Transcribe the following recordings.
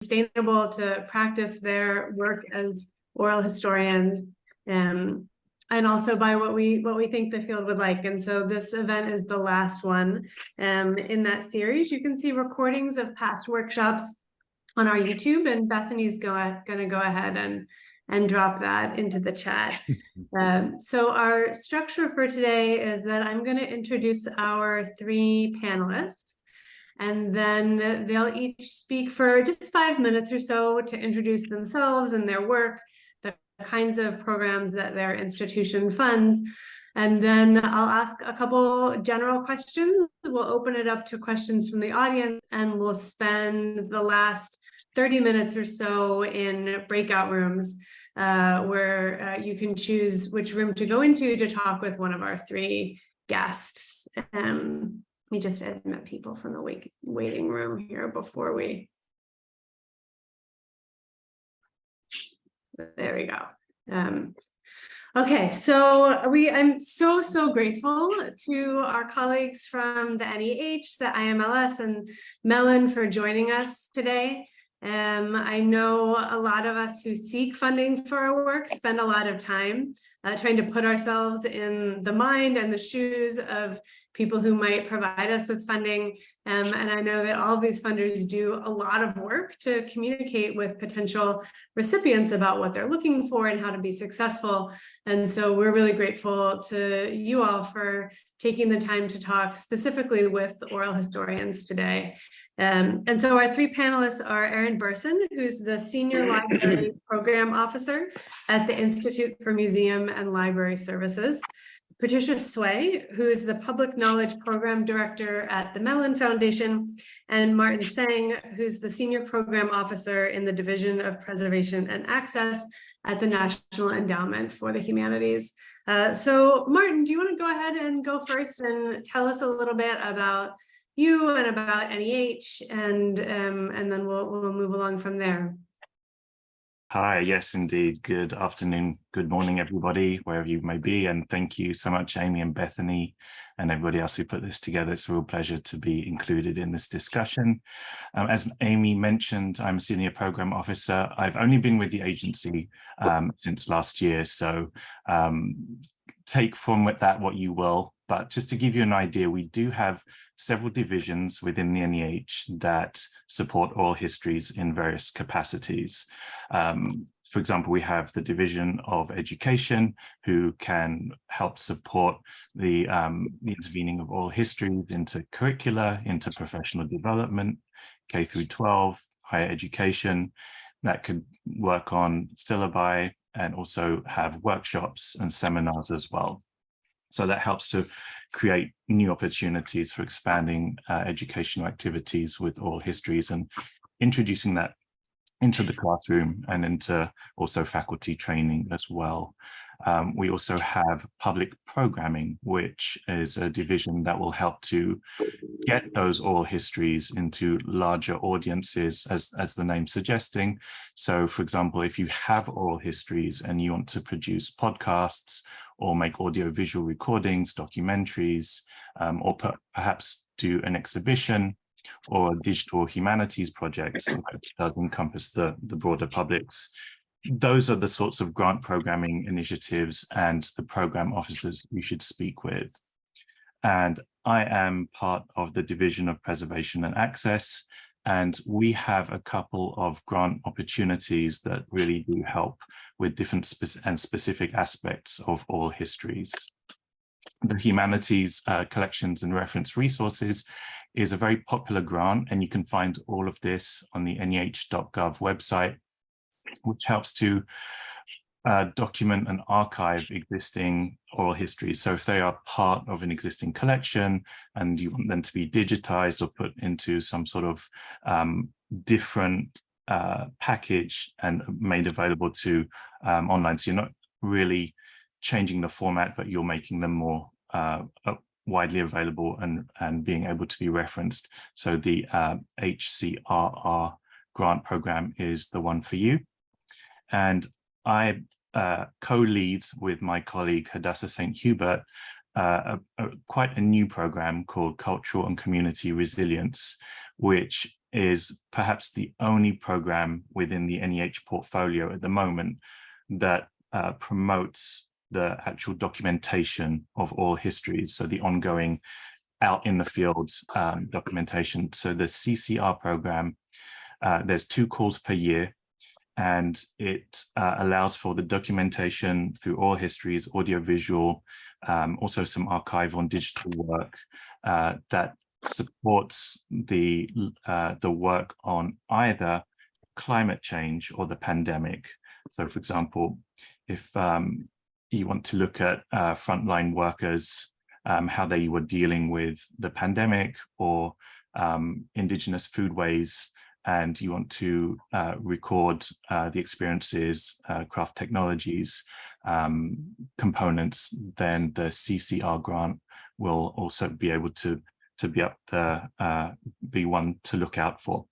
sustainable to practice their work as oral historians, and also by what we think the field would like. And so this event is the last one in that series. You can see recordings of past workshops on our YouTube, and Bethany's going to go ahead and drop that into the chat. So our structure for today is that I'm going to introduce our three panelists, and then they'll each speak for just 5 minutes or so to introduce themselves and their work, the kinds of programs that their institution funds. And then I'll ask a couple general questions. We'll open it up to questions from the audience, and we'll spend the last 30 minutes or so in breakout rooms where you can choose which room to go into to talk with one of our three guests. Let me just admit people from the waiting room here before we. There we go. Okay, so I'm so grateful to our colleagues from the NEH, the IMLS, and Mellon for joining us today. I know a lot of us who seek funding for our work spend a lot of time trying to put ourselves in the mind and the shoes of people who might provide us with funding. And I know that all of these funders do a lot of work to communicate with potential recipients about what they're looking for and how to be successful. And so we're really grateful to you all for taking the time to talk specifically with oral historians today. And so our three panelists are Erin Burson, who's the Senior Library Program Officer at the Institute for Museum and Library Services, Patricia Sway, who is the Public Knowledge Program Director at the Mellon Foundation, and Martin Sang, who's the Senior Program Officer in the Division of Preservation and Access at the National Endowment for the Humanities. So Martin, do you want to go ahead and go first and tell us a little bit about you and about NEH, and then we'll move along from there. Hi, yes, indeed. Good afternoon, good morning, everybody, wherever you may be. And thank you so much, Amy and Bethany, and everybody else who put this together. It's a real pleasure to be included in this discussion. As Amy mentioned, I'm a senior program officer. I've only been with the agency since last year, so take from that what you will. But just to give you an idea, we do have several divisions within the NEH that support oral histories in various capacities. For example, we have the Division of Education, who can help support the intervening of oral histories into curricula, into professional development, K through 12, higher education, that could work on syllabi and also have workshops and seminars as well. So that helps to create new opportunities for expanding educational activities with oral histories and introducing that into the classroom and into also faculty training as well. We also have public programming, which is a division that will help to get those oral histories into larger audiences, as the name's suggesting. So, for example, if you have oral histories and you want to produce podcasts or make audio-visual recordings, documentaries, or perhaps do an exhibition or a digital humanities project that does encompass the broader publics. Those are the sorts of grant programming initiatives and the program officers you should speak with. And I am part of the Division of Preservation and Access, and we have a couple of grant opportunities that really do help with different specific aspects of oral histories. The Humanities Collections and Reference Resources is a very popular grant, and you can find all of this on the NEH.gov website, which helps to document and archive existing oral histories. So if they are part of an existing collection and you want them to be digitized or put into some sort of different package and made available to online, so you're not really changing the format, but you're making them more widely available and being able to be referenced. So the HCRR grant program is the one for you. And I co-lead with my colleague Hadassah St. Hubert quite a new program called Cultural and Community Resilience, which is perhaps the only program within the NEH portfolio at the moment that promotes the actual documentation of all histories, so the ongoing out in the field documentation. So the CCR program, there's 2 calls per year, and it allows for the documentation through oral histories, audiovisual, also some archival and digital work that supports the work on either climate change or the pandemic. So, for example, if you want to look at frontline workers, how they were dealing with the pandemic, or indigenous foodways, and you want to record the experiences, craft technologies, components, then the CCR grant will also be able to be up there, be one to look out for.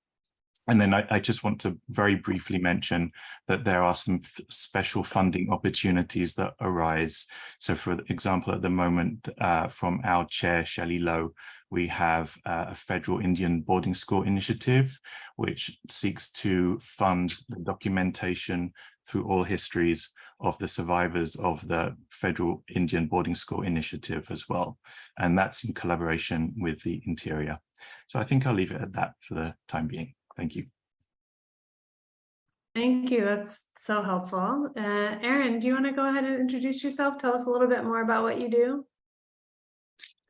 And then I just want to very briefly mention that there are some special funding opportunities that arise. So, for example, at the moment, from our chair, Shelley Lowe, we have a federal Indian boarding school initiative, which seeks to fund the documentation through all histories of the survivors of the federal Indian boarding school initiative as well. And that's in collaboration with the Interior. So I think I'll leave it at that for the time being. Thank you. Thank you. That's so helpful. Erin, do you want to go ahead and introduce yourself? Tell us a little bit more about what you do.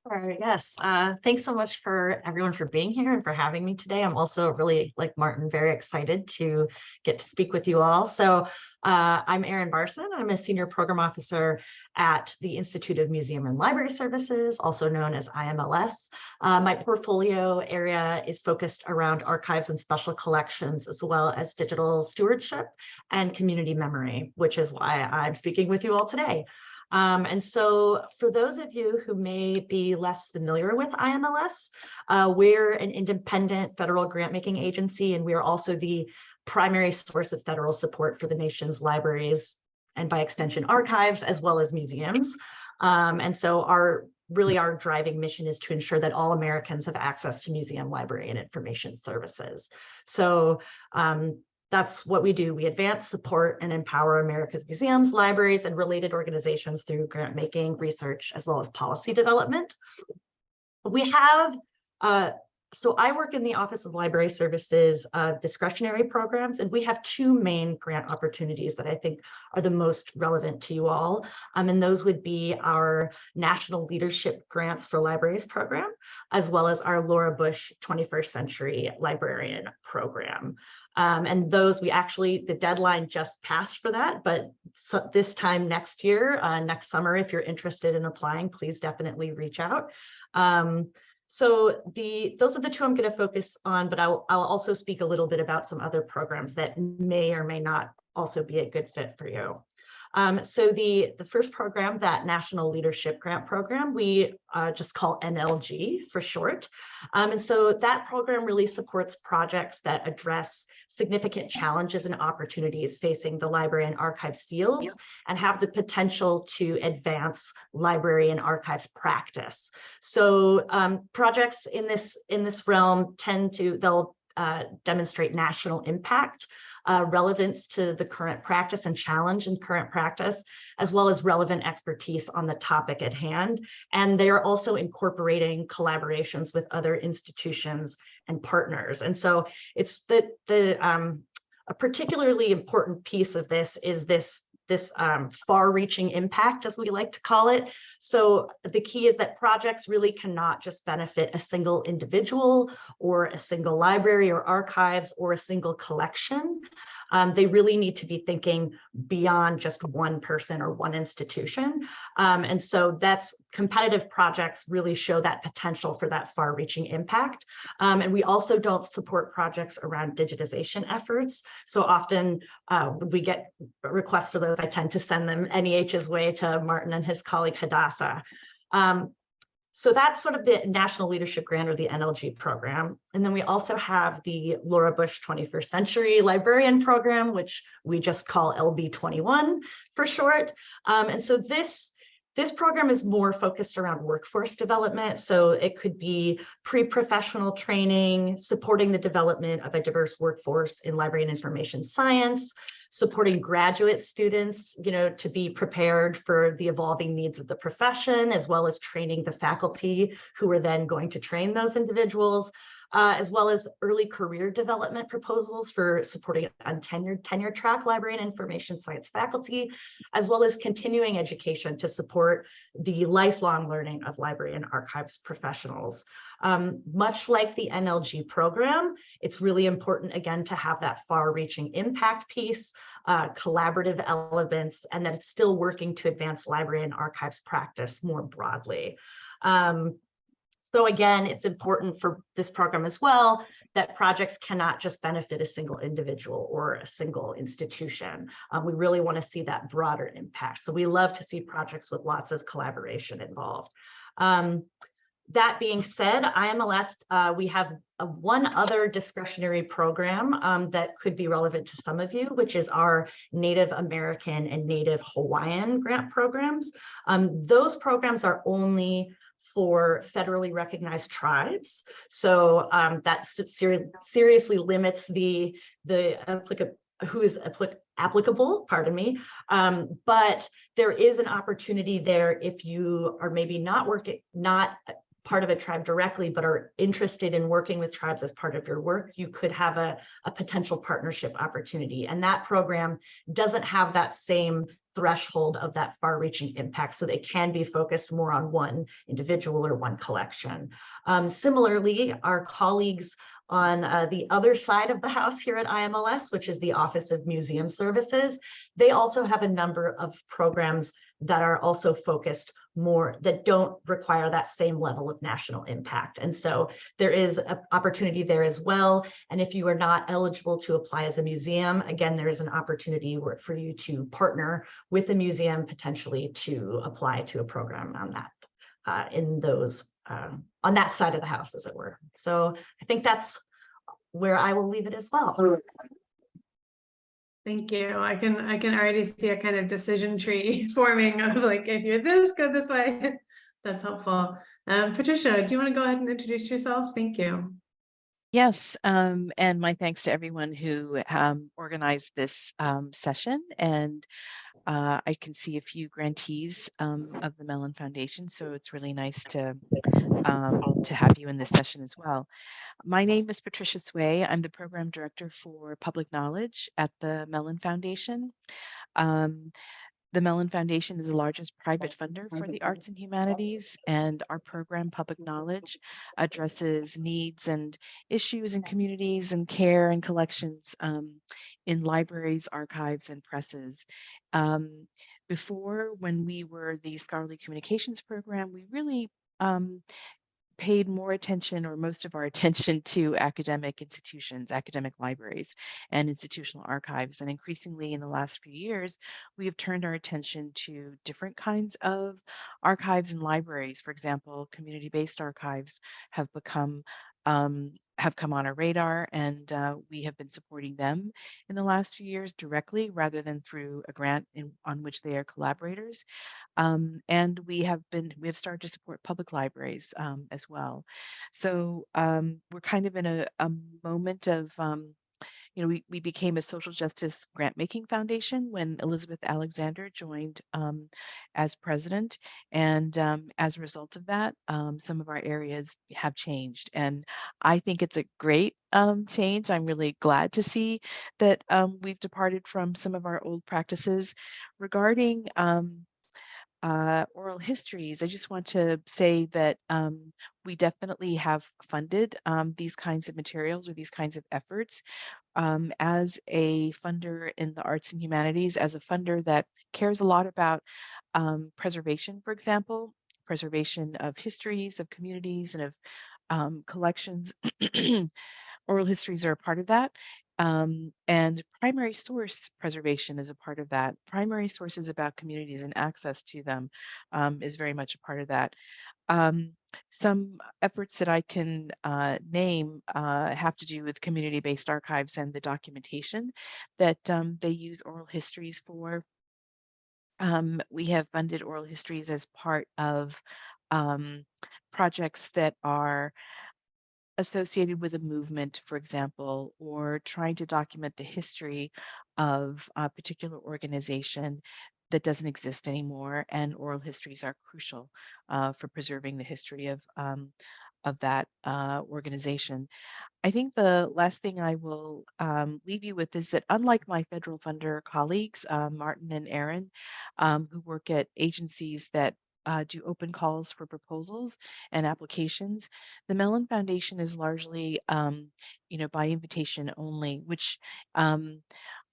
Sure, yes. Thanks so much for everyone for being here and for having me today. I'm also really, like Martin, very excited to get to speak with you all. So I'm Erin Barson. I'm a senior program officer at the Institute of Museum and Library Services, also known as IMLS. My portfolio area is focused around archives and special collections, as well as digital stewardship and community memory, which is why I'm speaking with you all today. And so for those of you who may be less familiar with IMLS, we're an independent federal grant-making agency, and we are also the primary source of federal support for the nation's libraries, and by extension, archives, as well as museums. And so our driving mission is to ensure that all Americans have access to museum, library, and information services. So that's what we do. We advance, support, and empower America's museums, libraries, and related organizations through grant making, research, as well as policy development. We have, so I work in the Office of Library Services discretionary programs, and we have 2 main grant opportunities that I think are the most relevant to you all. And those would be our National Leadership Grants for Libraries program, as well as our Laura Bush 21st Century Librarian program. And those the deadline just passed for that, but this time next year, next summer, if you're interested in applying, please definitely reach out. So those are the 2 I'm going to focus on, but I'll also speak a little bit about some other programs that may or may not also be a good fit for you. So the first program, that National Leadership Grant Program, we just call NLG for short. And so that program really supports projects that address significant challenges and opportunities facing the library and archives fields, and have the potential to advance library and archives practice. So projects in this realm they'll demonstrate national impact, relevance to the current practice and challenge in current practice, as well as relevant expertise on the topic at hand. And they are also incorporating collaborations with other institutions and partners. And so it's a particularly important piece of this is this far-reaching impact, as we like to call it. So the key is that projects really cannot just benefit a single individual or a single library or archives or a single collection. They really need to be thinking beyond just one person or one institution. And so competitive projects really show that potential for that far-reaching impact. And we also don't support projects around digitization efforts. So often we get requests for those. I tend to send them NEH's way to Martin and his colleague Hadassah. So that's sort of the National Leadership Grant, or the NLG program. And then we also have the Laura Bush 21st Century Librarian program, which we just call LB21 for short. And so this This program is more focused around workforce development. So it could be pre-professional training, supporting the development of a diverse workforce in library and information science, supporting graduate students, to be prepared for the evolving needs of the profession, as well as training the faculty who are then going to train those individuals. As well as early career development proposals for supporting untenured tenure track library and information science faculty, as well as continuing education to support the lifelong learning of library and archives professionals. Much like the NLG program, it's really important, again, to have that far-reaching impact piece, collaborative elements, and that it's still working to advance library and archives practice more broadly. So again, it's important for this program as well that projects cannot just benefit a single individual or a single institution. We really want to see that broader impact. So we love to see projects with lots of collaboration involved. That being said, IMLS, we have one other discretionary program that could be relevant to some of you, which is our Native American and Native Hawaiian grant programs. Those programs are only for federally recognized tribes. So that seriously limits the who is applicable, pardon me. But there is an opportunity there if you are maybe not part of a tribe directly, but are interested in working with tribes as part of your work, you could have a potential partnership opportunity. And that program doesn't have that same threshold of that far-reaching impact, so they can be focused more on one individual or one collection. Similarly, our colleagues on the other side of the house here at IMLS, which is the Office of Museum Services, they also have a number of programs that are also focused more, that don't require that same level of national impact. And so there is an opportunity there as well. And if you are not eligible to apply as a museum, again, there is an opportunity for you to partner with a museum potentially to apply to a program on that, on that side of the house, as it were. So I think that's where I will leave it as well. Thank you. I can already see a kind of decision tree forming of like, if you're this, go this way. That's helpful. Patricia, do you want to go ahead and introduce yourself? Thank you. Yes, and my thanks to everyone who organized this session. And I can see a few grantees of the Mellon Foundation, so it's really nice to have you in this session as well. My name is Patricia Sway. I'm the Program Director for Public Knowledge at the Mellon Foundation. The Mellon Foundation is the largest private funder for the arts and humanities, and our program, Public Knowledge, addresses needs and issues in communities and care and collections in libraries, archives, and presses. Before, when we were the Scholarly Communications Program, we really paid more attention, or most of our attention, to academic institutions, academic libraries, and institutional archives. And increasingly in the last few years, we have turned our attention to different kinds of archives and libraries. For example, community-based archives have come on our radar, and we have been supporting them in the last few years directly rather than through a grant on which they are collaborators. And we have started to support public libraries as well. So we're kind of in a moment of we became a social justice grant-making foundation when Elizabeth Alexander joined as president. And as a result of that, some of our areas have changed. And I think it's a great change. I'm really glad to see that we've departed from some of our old practices. Regarding oral histories, I just want to say that we definitely have funded these kinds of materials or these kinds of efforts. As a funder in the arts and humanities, as a funder that cares a lot about preservation, for example, preservation of histories, of communities, and of collections, oral histories are a part of that. And primary source preservation is a part of that. Primary sources about communities and access to them is very much a part of that. Some efforts that I can name have to do with community-based archives and the documentation that they use oral histories for. We have funded oral histories as part of projects that are associated with a movement, for example, or trying to document the history of a particular organization that doesn't exist anymore. And oral histories are crucial for preserving the history of that organization. I think the last thing I will leave you with is that unlike my federal funder colleagues, Martin and Aaron, who work at agencies that do open calls for proposals and applications, the Mellon Foundation is largely, by invitation only, which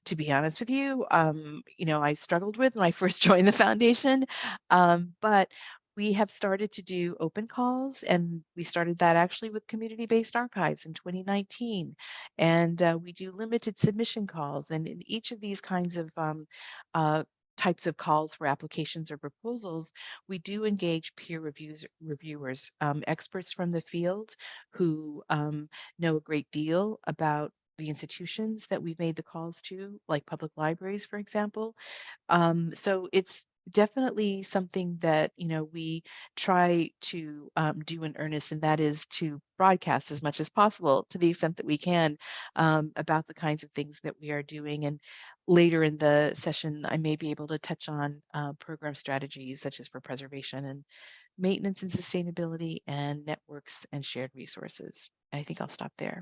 to be honest with you, I struggled with when I first joined the foundation, but we have started to do open calls, and we started that actually with community-based archives in 2019. And we do limited submission calls, and in each of these kinds of types of calls for applications or proposals, we do engage peer reviewers, experts from the field who know a great deal about the institutions that we've made the calls to, like public libraries, for example. So it's definitely something that we try to do in earnest, and that is to broadcast as much as possible to the extent that we can about the kinds of things that we are doing. And later in the session, I may be able to touch on program strategies such as for preservation and maintenance and sustainability and networks and shared resources. And I think I'll stop there.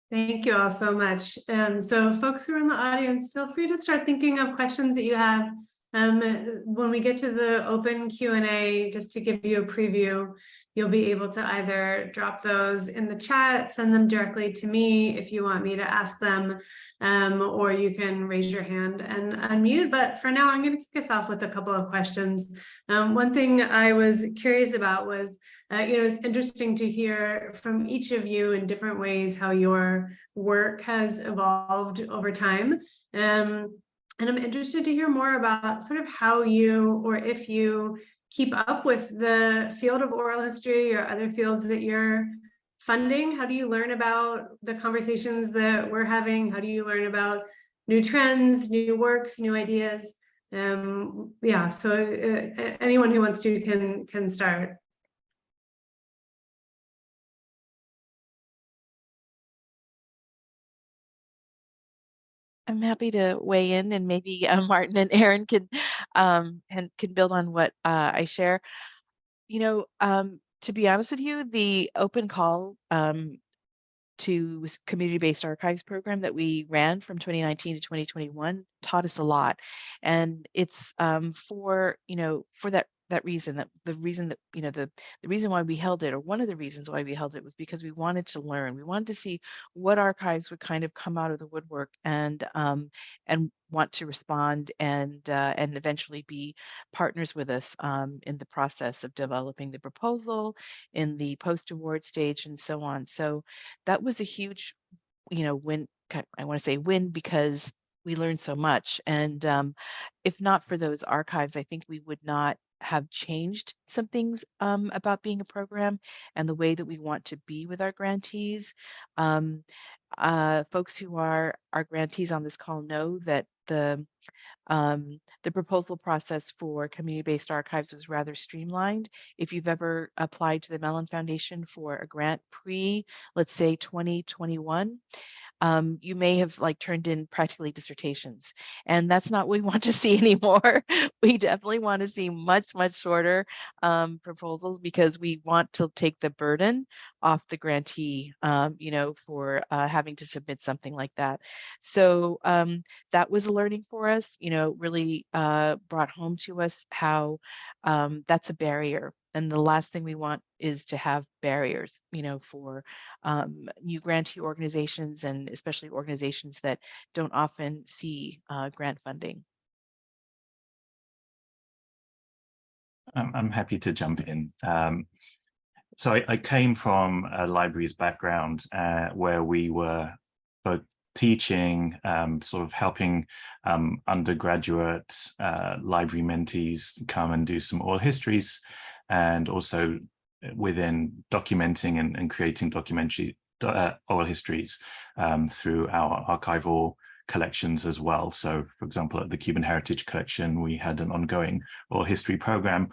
Thank you all so much. So folks who are in the audience, feel free to start thinking of questions that you have. When we get to the open Q&A, just to give you a preview, you'll be able to either drop those in the chat, send them directly to me if you want me to ask them, or you can raise your hand and unmute. But for now, I'm going to kick us off with a couple of questions. One thing I was curious about was, it's interesting to hear from each of you in different ways how your work has evolved over time. And I'm interested to hear more about sort of how you, or if you, keep up with the field of oral history or other fields that you're funding. How do you learn about the conversations that we're having? How do you learn about new trends, new works, new ideas? Yeah, so anyone who wants to can start. I'm happy to weigh in, and maybe Martin and Aaron can build on what I share. To be honest with you, the open call to community-based archives program that we ran from 2019 to 2021 taught us a lot, and it's for that reason, that the reason that the reason why we held it, or one of the reasons why we held it, was because we wanted to learn. We wanted to see what archives would kind of come out of the woodwork and want to respond and eventually be partners with us in the process of developing the proposal, in the post-award stage, and so on. So that was a huge, win. I want to say win because we learned so much. And if not for those archives, I think we would not have changed some things about being a program and the way that we want to be with our grantees. Folks who are our grantees on this call know that the proposal process for community-based archives was rather streamlined. If you've ever applied to the Mellon Foundation for a grant let's say 2021, you may have turned in practically dissertations, and that's not what we want to see anymore. We definitely want to see much shorter proposals, because we want to take the burden off the grantee, for having to submit something like that. So that was a learning for us, really brought home to us how that's a barrier. And the last thing we want is to have barriers, for new grantee organizations, and especially organizations that don't often see grant funding. I'm happy to jump in. So I came from a libraries background where we were both teaching, sort of helping undergraduate library mentees come and do some oral histories, and also within documenting and creating oral histories through our archival collections as well. So, for example, at the Cuban Heritage Collection, we had an ongoing oral history program.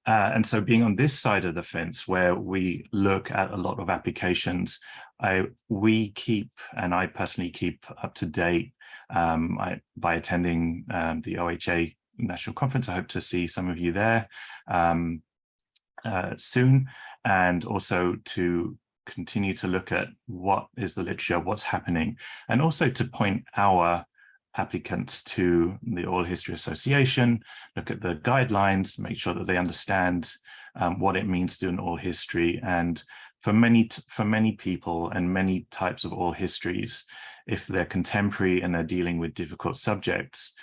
And so being on this side of the fence, where we look at a lot of applications, we keep, and I personally keep up to date by attending the OHA National Conference. I hope to see some of you there soon, and also to continue to look at what is the literature, what's happening, and also to point our applicants to the Oral History Association, look at the guidelines, make sure that they understand what it means to do an oral history. And for many people and many types of oral histories, if they're contemporary and they're dealing with difficult subjects,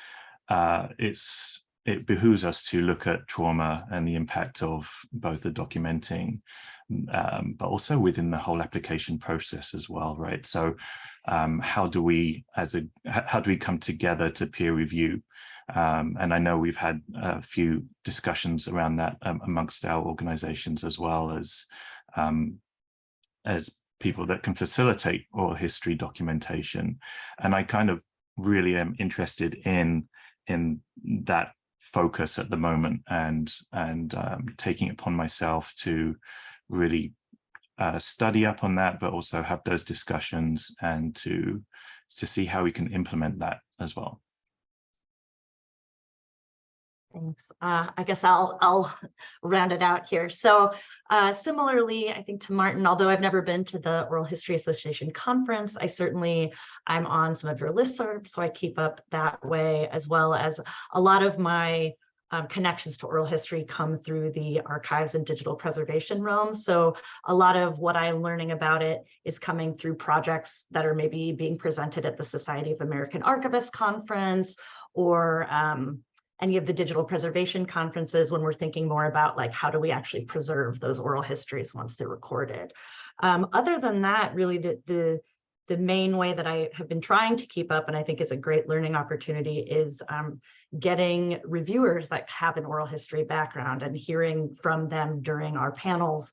it behooves us to look at trauma and the impact of both the documenting, but also within the whole application process as well, right? So how do we come together to peer review? And I know we've had a few discussions around that amongst our organizations, as well as people that can facilitate oral history documentation. And I kind of really am interested in that focus at the moment, and taking it upon myself to really study up on that, but also have those discussions and to see how we can implement that as well. Thanks. I guess I'll round it out here. So similarly, I think to Martin, although I've never been to the Oral History Association conference, I'm on some of your listservs, so I keep up that way, as well as a lot of my connections to oral history come through the archives and digital preservation realm. So a lot of what I'm learning about it is coming through projects that are maybe being presented at the Society of American Archivists conference, or any of the digital preservation conferences, when we're thinking more about like, how do we actually preserve those oral histories once they're recorded? Other than that, really the main way that I have been trying to keep up, and I think is a great learning opportunity, is getting reviewers that have an oral history background and hearing from them during our panels.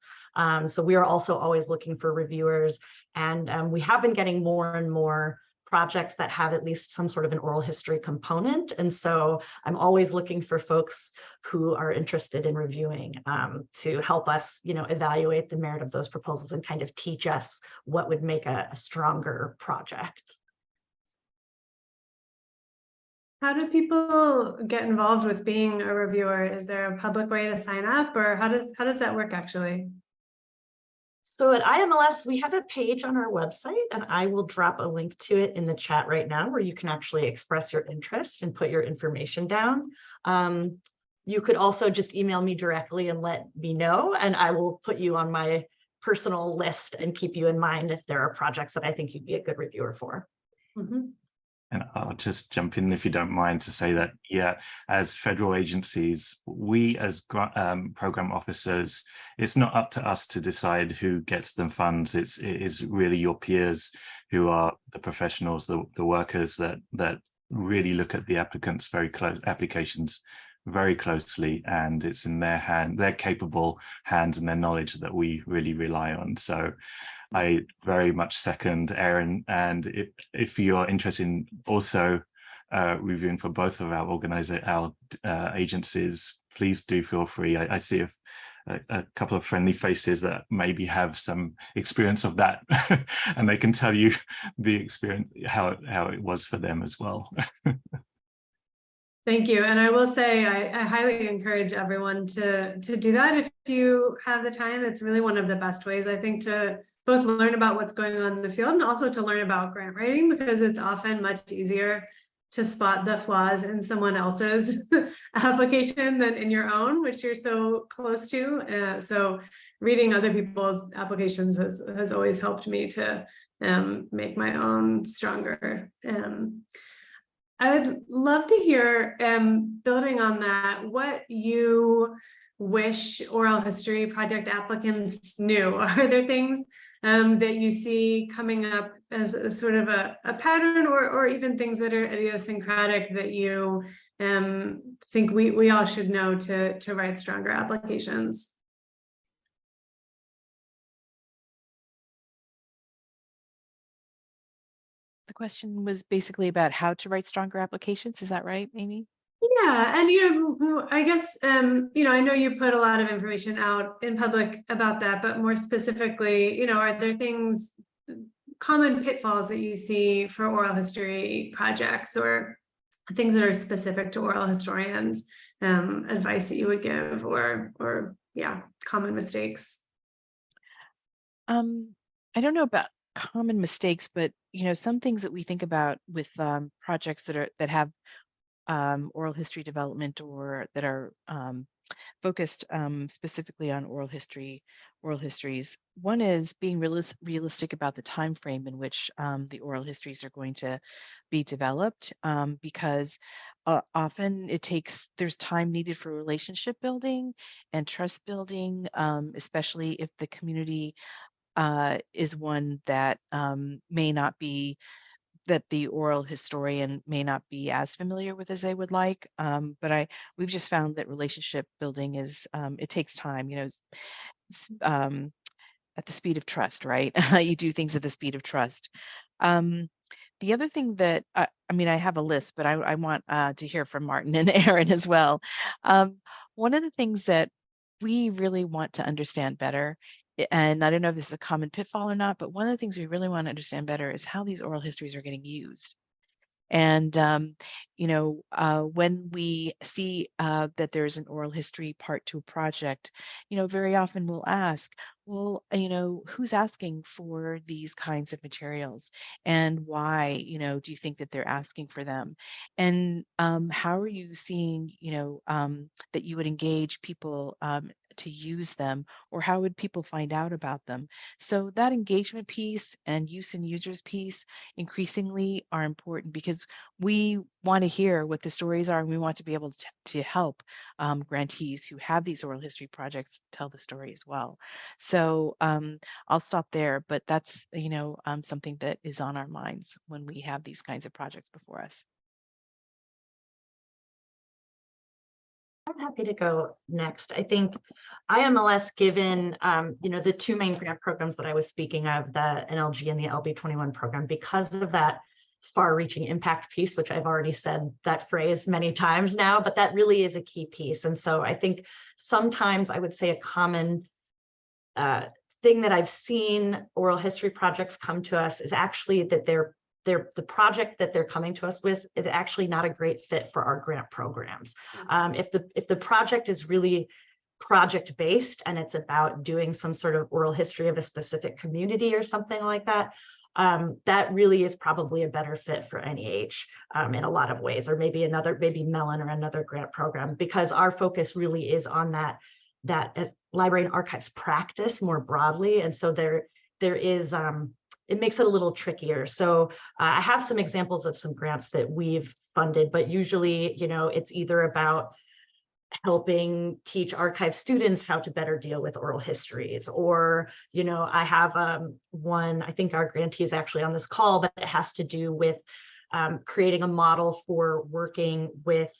So we are also always looking for reviewers, and we have been getting more and more projects that have at least some sort of an oral history component. And so I'm always looking for folks who are interested in reviewing to help us, evaluate the merit of those proposals and kind of teach us what would make a stronger project. How do people get involved with being a reviewer? Is there a public way to sign up, or how does that work actually? So at IMLS, we have a page on our website, and I will drop a link to it in the chat right now, where you can actually express your interest and put your information down. You could also just email me directly and let me know, and I will put you on my personal list and keep you in mind if there are projects that I think you'd be a good reviewer for. Mm-hmm. And I'll just jump in, if you don't mind, to say that, yeah, as federal agencies, we as program officers, it's not up to us to decide who gets the funds. It is really your peers who are the professionals, the workers that really look at the applications very closely, and it's in their capable hands and their knowledge that we really rely on. So I very much second Erin, and if you're interested in also reviewing for both of our agencies, please do feel free. I see a couple of friendly faces that maybe have some experience of that and they can tell you the experience, how it was for them as well. Thank you. And I will say, I highly encourage everyone to do that if you have the time. It's really one of the best ways, I think, to both learn about what's going on in the field and also to learn about grant writing, because it's often much easier to spot the flaws in someone else's application than in your own, which you're so close to. So reading other people's applications has always helped me to make my own stronger. I would love to hear, building on that, what you wish oral history project applicants knew. Are there things that you see coming up as a sort of a pattern, or even things that are idiosyncratic that you think we all should know to write stronger applications? the question was basically about how to write stronger applications. Is that right, Amy? Yeah, and I guess I know you put a lot of information out in public about that, but more specifically, are there things, common pitfalls that you see for oral history projects, or things that are specific to oral historians, advice that you would give, or yeah, common mistakes? I don't know about common mistakes, but some things that we think about with projects that have oral history development, or that are focused specifically on oral histories. One is being realistic about the time frame in which the oral histories are going to be developed, because often there's time needed for relationship building and trust building, especially if the community is one that may not be, that the oral historian may not be as familiar with as they would like. But we've just found that relationship building it takes time, at the speed of trust, right? You do things at the speed of trust. The other thing that, I have a list, but I want to hear from Martin and Aaron as well. One of the things that we really want to understand better, and I don't know if this is a common pitfall or not, but one of the things we really want to understand better is how these oral histories are getting used. And, when we see that there's an oral history part to a project, very often we'll ask, well, who's asking for these kinds of materials, and why, do you think that they're asking for them? And how are you seeing, that you would engage people to use them, or how would people find out about them? So that engagement piece and use and users piece increasingly are important, because we want to hear what the stories are, and we want to be able to help grantees who have these oral history projects tell the story as well. So I'll stop there, but that's something that is on our minds when we have these kinds of projects before us. I'm happy to go next. I think IMLS, given the two main grant programs that I was speaking of, the NLG and the LB21 program, because of that far-reaching impact piece, which I've already said that phrase many times now, but that really is a key piece. And so I think sometimes I would say a common thing that I've seen oral history projects come to us is actually that the project that they're coming to us with is actually not a great fit for our grant programs. If the project is really project-based and it's about doing some sort of oral history of a specific community or something like that, that really is probably a better fit for NEH in a lot of ways, or maybe Mellon or another grant program, because our focus really is on that as library and archives practice more broadly. And so there is, it makes it a little trickier. So I have some examples of some grants that we've funded, but usually, it's either about helping teach archive students how to better deal with oral histories, or, I have one, I think our grantee is actually on this call, but it has to do with creating a model for working with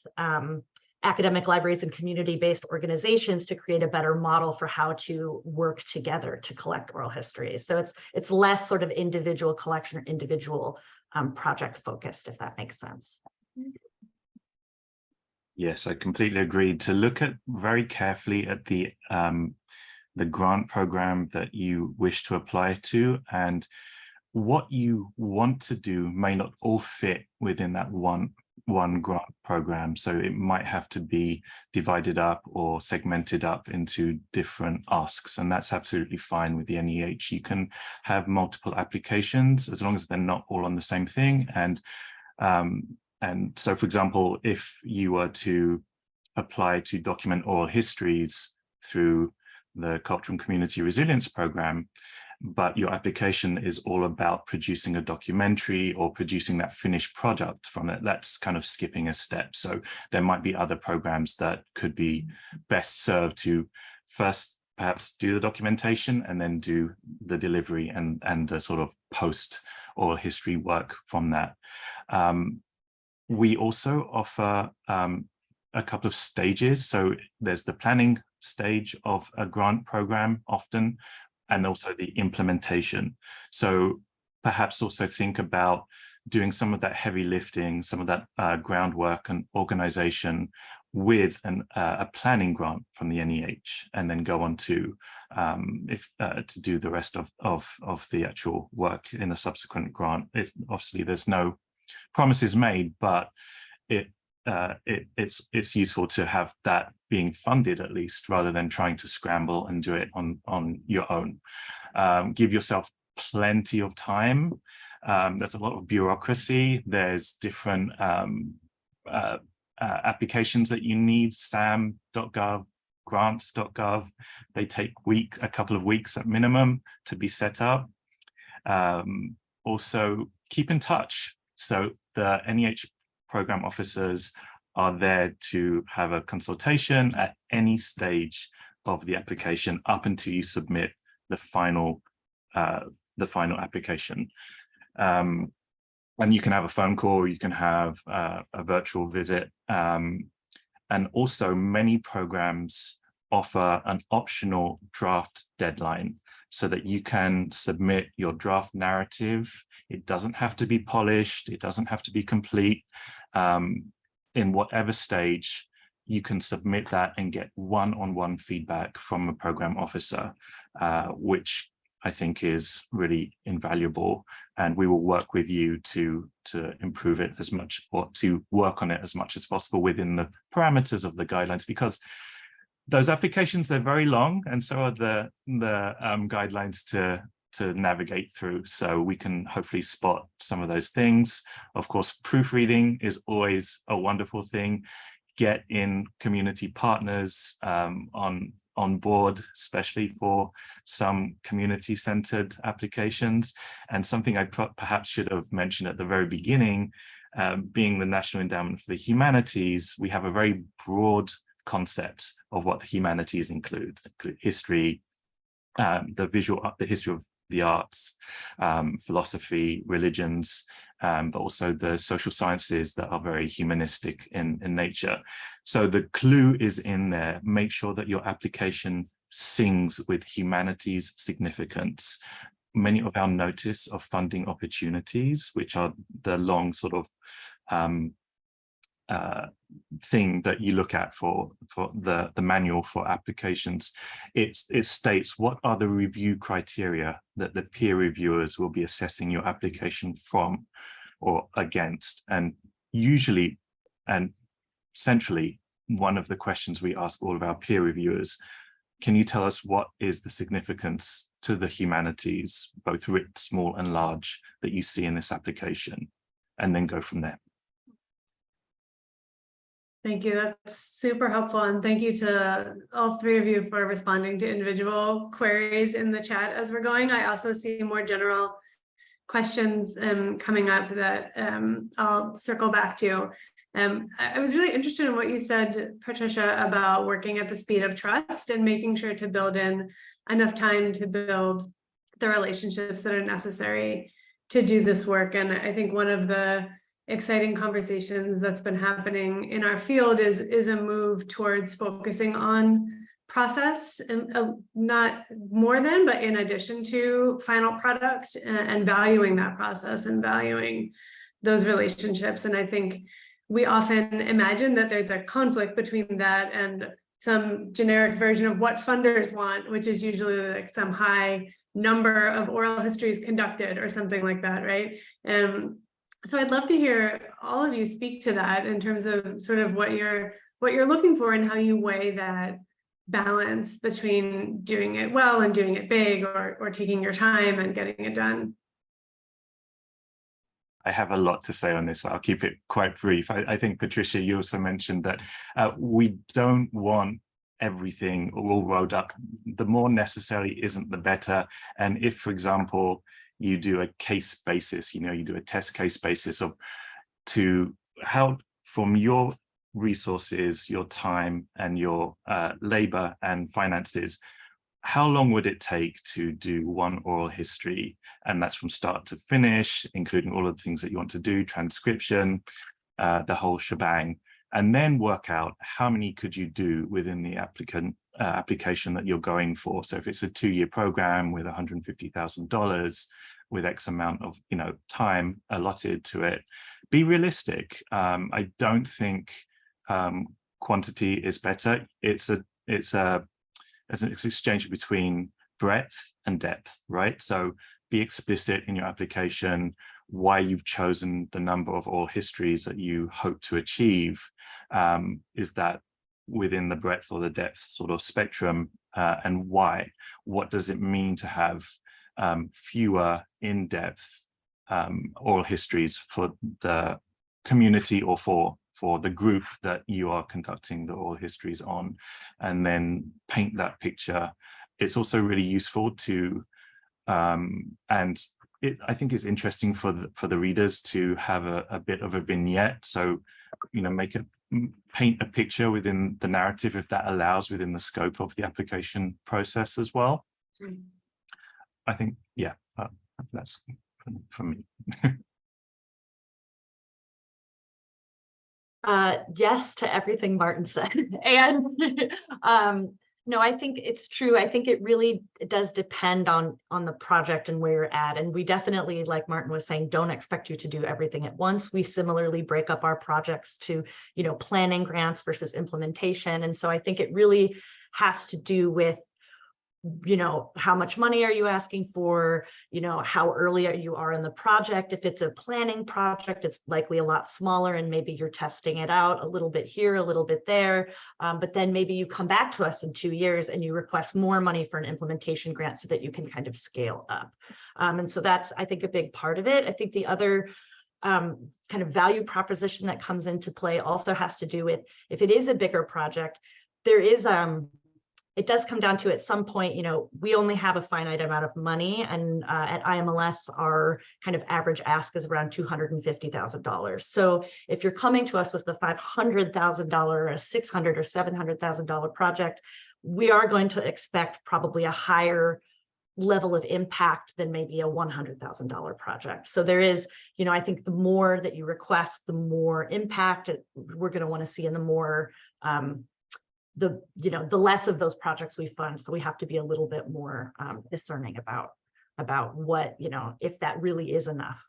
academic libraries and community-based organizations to create a better model for how to work together to collect oral histories. So it's less sort of individual collection or individual project focused, if that makes sense. Yes, I completely agree. To look at very carefully at the grant program that you wish to apply to, and what you want to do may not all fit within that one grant program. So it might have to be divided up or segmented up into different asks, and that's absolutely fine with the NEH. You can have multiple applications as long as they're not all on the same thing. And so, for example, if you were to apply to document oral histories through the Cultural and Community Resilience Program, but your application is all about producing a documentary or producing that finished product from it, that's kind of skipping a step. So there might be other programs that could be best served to first perhaps do the documentation and then do the delivery and the sort of post oral history work from that. We also offer a couple of stages. So there's the planning stage of a grant program often, and also the implementation. So perhaps also think about doing some of that heavy lifting, some of that groundwork and organization with a planning grant from the NEH, and then go on to to do the rest of the actual work in a subsequent grant. Obviously, there's no promises made, but it's useful to have that being funded at least, rather than trying to scramble and do it on your own. Give yourself plenty of time. There's a lot of bureaucracy. There's different applications that you need, sam.gov, grants.gov. They take a couple of weeks at minimum to be set up. Also, keep in touch. So the NEH program officers are there to have a consultation at any stage of the application up until you submit the final application. And you can have a phone call, you can have a virtual visit. And also many programs offer an optional draft deadline so that you can submit your draft narrative. It doesn't have to be polished, it doesn't have to be complete. In whatever stage, you can submit that and get one-on-one feedback from a program officer, which I think is really invaluable, and we will work with you to improve it as much, or to work on it as much as possible within the parameters of the guidelines, because those applications, they're very long, and so are the guidelines to navigate through. So we can hopefully spot some of those things. Of course, proofreading is always a wonderful thing. Get in community partners on board, especially for some community-centered applications. And something I perhaps should have mentioned at the very beginning, being the National Endowment for the Humanities, we have a very broad concept of what the humanities include history, the history of the arts, philosophy, religions, but also the social sciences that are very humanistic in nature. So the clue is in there. Make sure that your application sings with humanities significance. Many of our notice of funding opportunities, which are the long sort of thing that you look at for the manual for applications, it states what are the review criteria that the peer reviewers will be assessing your application from or against. And usually and centrally, one of the questions we ask all of our peer reviewers, can you tell us what is the significance to the humanities, both small and large, that you see in this application? And then go from there. Thank you. That's super helpful. And thank you to all three of you for responding to individual queries in the chat as we're going. I also see more general questions coming up that I'll circle back to. I was really interested in what you said, Patricia, about working at the speed of trust and making sure to build in enough time to build the relationships that are necessary to do this work. And I think one of the exciting conversations that's been happening in our field is a move towards focusing on process, and not more than, but in addition to final product, and valuing that process and valuing those relationships. And I think we often imagine that there's a conflict between that and some generic version of what funders want, which is usually like some high number of oral histories conducted or something like that, right? So I'd love to hear all of you speak to that in terms of sort of what you're looking for and how you weigh that balance between doing it well and doing it big, or taking your time and getting it done. I have a lot to say on this, but I'll keep it quite brief. I think, Patricia, you also mentioned that we don't want everything all rolled up. The more necessary isn't the better. And if, for example, you do a case basis, you do a test case basis of how from your resources, your time and your labor and finances, how long would it take to do one oral history? And that's from start to finish, including all of the things that you want to do, transcription, the whole shebang, and then work out how many could you do within the application that you're going for. So if it's a 2-year program with $150,000, with X amount of time allotted to it. Be realistic. I don't think quantity is better. It's an exchange between breadth and depth, right? So be explicit in your application why you've chosen the number of oral histories that you hope to achieve. Is that within the breadth or the depth sort of spectrum, and why? What does it mean to have fewer in-depth oral histories for the community or for the group that you are conducting the oral histories on, and then paint that picture. It's also really useful to, I think it's interesting for the readers to have a bit of a vignette. So, paint a picture within the narrative, if that allows within the scope of the application process as well. I think, yeah, that's for me. Yes to everything Martin said. And no, I think it's true. I think it does depend on the project and where you're at. And we definitely, like Martin was saying, don't expect you to do everything at once. We similarly break up our projects to, planning grants versus implementation. And so I think it really has to do with, how much money are you asking for, how early you are in the project. If it's a planning project, it's likely a lot smaller, and maybe you're testing it out a little bit here, a little bit there. But then maybe you come back to us in 2 years and you request more money for an implementation grant so that you can kind of scale up. And so that's, I think, a big part of it. I think the other kind of value proposition that comes into play also has to do with, if it is a bigger project, there is it does come down to, at some point, we only have a finite amount of money, and at IMLS, our kind of average ask is around $250,000. So if you're coming to us with the $500,000, a $600,000 or $700,000 project, we are going to expect probably a higher level of impact than maybe a $100,000 project. So there is, I think the more that you request, the more impact we're going to want to see, and the more the less of those projects we fund. So we have to be a little bit more discerning about what, if that really is enough.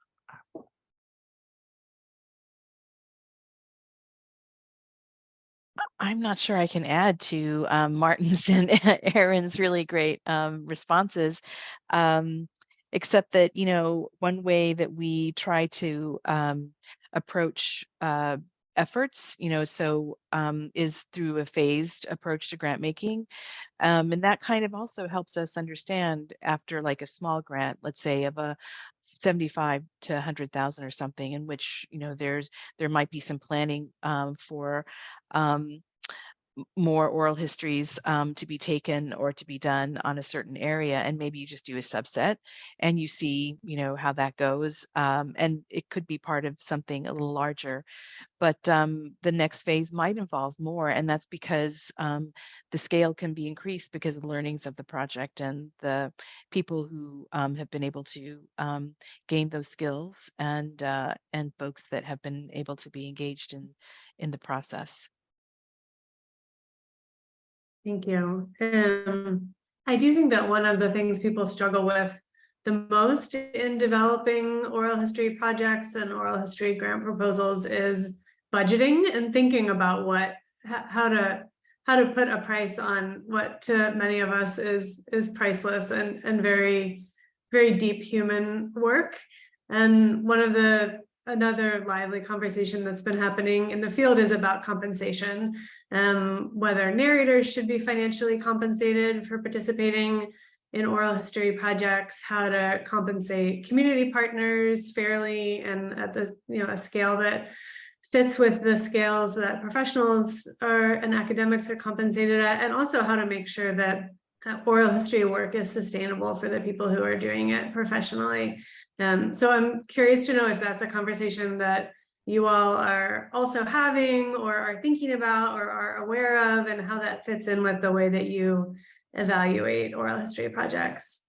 I'm not sure I can add to Martin's and Aaron's really great responses, except that, one way that we try to approach efforts, is through a phased approach to grant making. And that kind of also helps us understand, after like a small grant, let's say of a 75 to 100,000 or something, in which, there might be some planning for more oral histories to be taken or to be done on a certain area, and maybe you just do a subset and you see, how that goes, and it could be part of something a little larger. But the next phase might involve more, and that's because the scale can be increased because of the learnings of the project and the people who have been able to gain those skills, and folks that have been able to be engaged in the process. Thank you. I do think that one of the things people struggle with the most in developing oral history projects and oral history grant proposals is budgeting and thinking about how to put a price on what to many of us is priceless and very, very deep human work. And another lively conversation that's been happening in the field is about compensation, whether narrators should be financially compensated for participating in oral history projects, how to compensate community partners fairly and at a scale that fits with the scales that professionals and academics are compensated at, and also how to make sure that oral history work is sustainable for the people who are doing it professionally. So I'm curious to know if that's a conversation that you all are also having or are thinking about or are aware of, and how that fits in with the way that you evaluate oral history projects.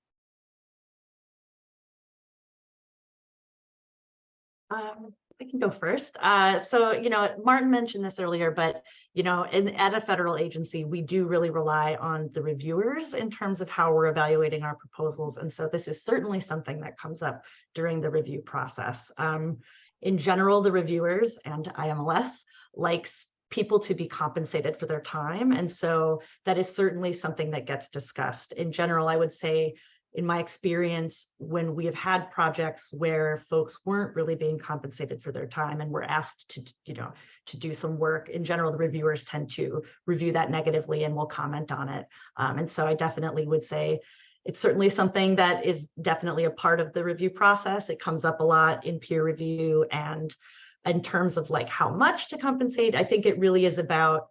I can go first. So, Martin mentioned this earlier, but, and at a federal agency, we do really rely on the reviewers in terms of how we're evaluating our proposals. And so this is certainly something that comes up during the review process. In general, the reviewers and IMLS likes people to be compensated for their time. And so that is certainly something that gets discussed. In general, I would say, in my experience, when we have had projects where folks weren't really being compensated for their time and were asked to do some work, in general, the reviewers tend to review that negatively and will comment on it. And so I definitely would say it's certainly something that is definitely a part of the review process. It comes up a lot in peer review, and in terms of like how much to compensate, I think it really is about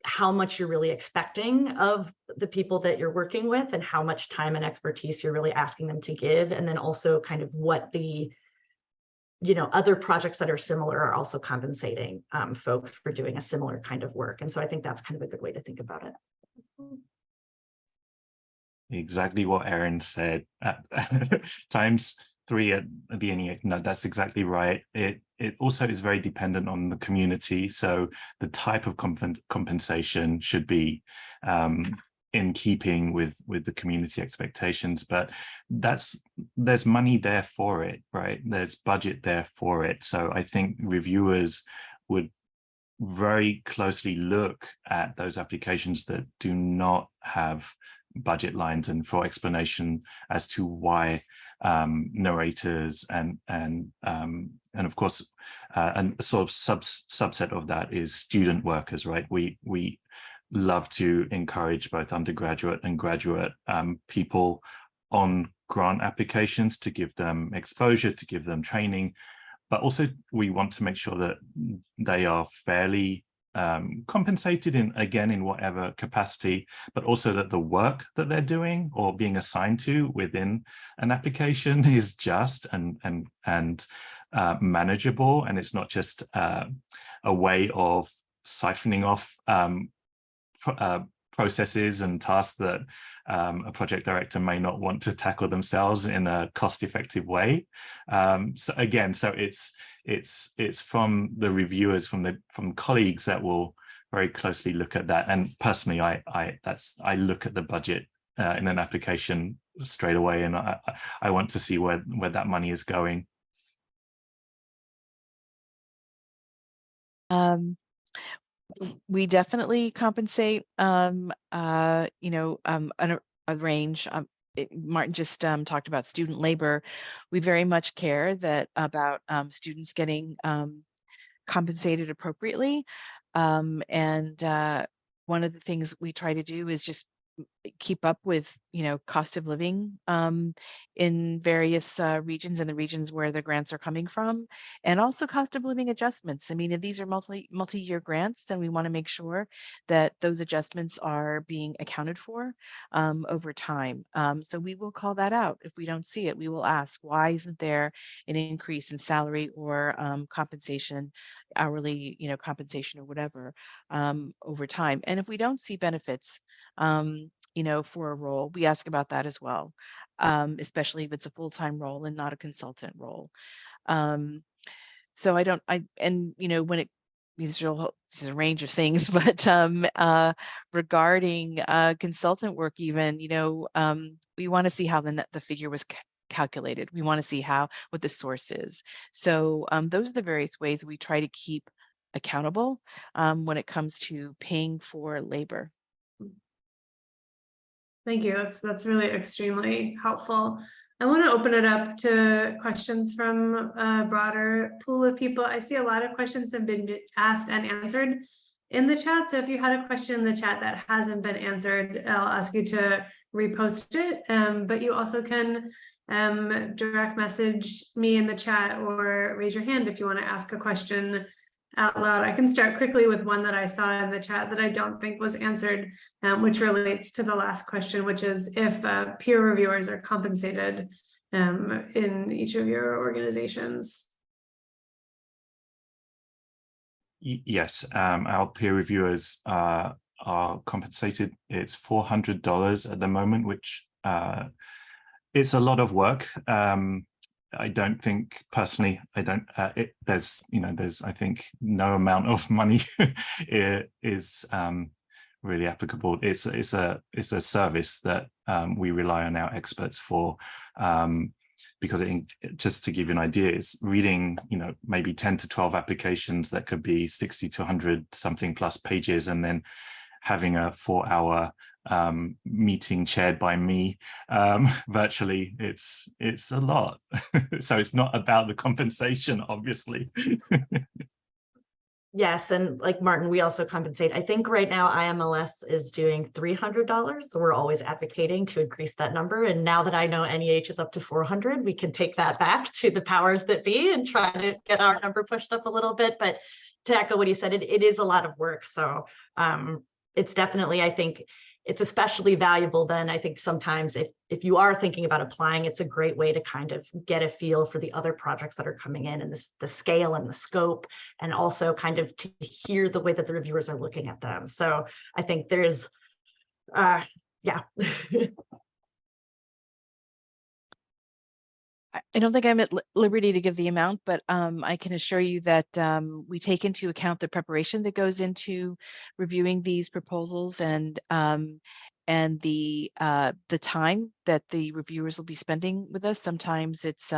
how much you're really expecting of the people that you're working with and how much time and expertise you're really asking them to give. And then also kind of what the, other projects that are similar are also compensating folks for doing a similar kind of work. And so I think that's kind of a good way to think about it. Exactly what Erin said. Times 3 at the NEH. No, that's exactly right. It also is very dependent on the community. So the type of compensation should be in keeping with the community expectations. But there's money there for it, right? There's budget there for it. So I think reviewers would very closely look at those applications that do not have budget lines and for explanation as to why narrators and of course and a sort of subset of that is student workers, right? We love to encourage both undergraduate and graduate people on grant applications to give them exposure, to give them training, but also we want to make sure that they are fairly compensated in whatever capacity, but also that the work that they're doing or being assigned to within an application is just and manageable, and it's not just a way of siphoning off processes and tasks that a project director may not want to tackle themselves in a cost-effective way. So it's from the reviewers, from colleagues that will very closely look at that. And personally, I look at the budget in an application straight away, and I want to see where that money is going. We definitely compensate, a range. Martin just talked about student labor. We very much care about students getting compensated appropriately. And one of the things we try to do is just keep up with, cost of living in various regions and the regions where the grants are coming from, and also cost of living adjustments. I mean, if these are multi-year grants, then we want to make sure that those adjustments are being accounted for over time. So we will call that out. If we don't see it, we will ask, why isn't there an increase in salary or compensation, hourly, compensation or whatever over time? And if we don't see benefits, for a role, we ask about that as well, especially if it's a full-time role and not a consultant role. So when these are a range of things, but regarding consultant work, even, we want to see how the figure was calculated. We want to see what the source is. So those are the various ways we try to keep accountable when it comes to paying for labor. Thank you. That's really extremely helpful. I want to open it up to questions from a broader pool of people. I see a lot of questions have been asked and answered in the chat. So if you had a question in the chat that hasn't been answered, I'll ask you to repost it. But you also can direct message me in the chat or raise your hand if you want to ask a question out loud. I can start quickly with one that I saw in the chat that I don't think was answered, which relates to the last question, which is if peer reviewers are compensated in each of your organizations. Yes, our peer reviewers are compensated. It's $400 at the moment, which it's a lot of work. I don't think personally, there's I think no amount of money is really applicable. It's a service that we rely on our experts for, because just to give you an idea, it's reading maybe 10 to 12 applications that could be 60 to 100 something plus pages, and then having a 4-hour meeting chaired by me virtually. It's a lot. So it's not about the compensation, obviously. Yes, and like Martin, we also compensate. I think right now IMLS is doing $300, so we're always advocating to increase that number. And now that I know NEH is up to 400, we can take that back to the powers that be and try to get our number pushed up a little bit. But to echo what he said, it is a lot of work. So it's definitely, I think, it's especially valuable then. I think sometimes if you are thinking about applying, it's a great way to kind of get a feel for the other projects that are coming in and the scale and the scope, and also kind of to hear the way that the reviewers are looking at them. So I think there's, yeah. I don't think I'm at liberty to give the amount, but I can assure you that we take into account the preparation that goes into reviewing these proposals, and the time that the reviewers will be spending with us. Sometimes it's